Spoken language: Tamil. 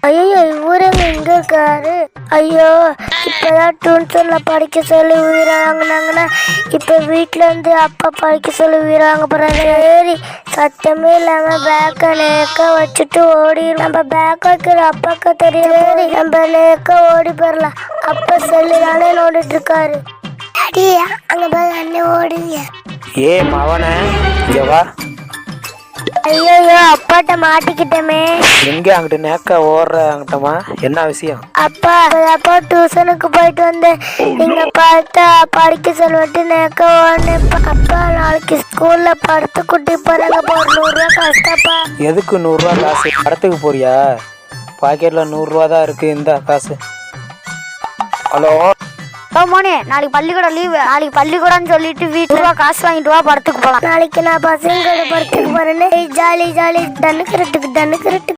ஐயோ இவருங்க இங்க இருக்காரு. ஐயோ இப்பதான் டியூஷன்ல படிக்க சொல்லி உயிராங்கினாங்கன்னா இப்ப வீட்டுல இருந்து அப்பா படிக்க சொல்லி உயிராங்க போறாங்க. சரி சத்தமே இல்லாம பேக்க நேக்க வச்சுட்டு ஓடி நம்ம பேக் வைக்கிற அப்பாக்கு தெரியும். சரி நம்ம நேக்க ஓடி போயிடலாம். அப்பா செல்லுதானே நோண்டிட்டு இருக்காரு. அங்க போய் அண்ணன் ஓடுங்க. ஏ மவனே இங்க வா. ஐயோ அப்பாட்ட மாட்டிக்கிட்டமே. எங்க அங்கிட்ட நேக்க ஓடுற அங்கிட்டமா என்ன விஷயம்? அப்பா டியூஷனுக்கு போயிட்டு வந்து நீங்க பார்த்தா படிக்க சொல்லிட்டு நேக்க ஓடுனேன். அப்பா நாளைக்கு ஸ்கூல்ல படுத்து குட்டி போறாங்க. ஒரு 100 ரூபா காசுப்பா. எதுக்கு 100 ரூபா காசு? படத்துக்கு போறியா? பாக்கெட்ல 100 ரூபா தான் இருக்கு, இந்த காசு. ஹலோ மோனே, நாளைக்கு பள்ளிக்கூடம் லீவு. நாளைக்கு பள்ளிக்கூடம்னு சொல்லிட்டு வீட்டுல காசு வாங்கிட்டு வா, படத்துக்கு போலாம். நாளைக்கு நான் பசங்களோட படத்துக்கு போறேன்னு ஜாலி ஜாலி தண்ணுக்கிறதுக்கு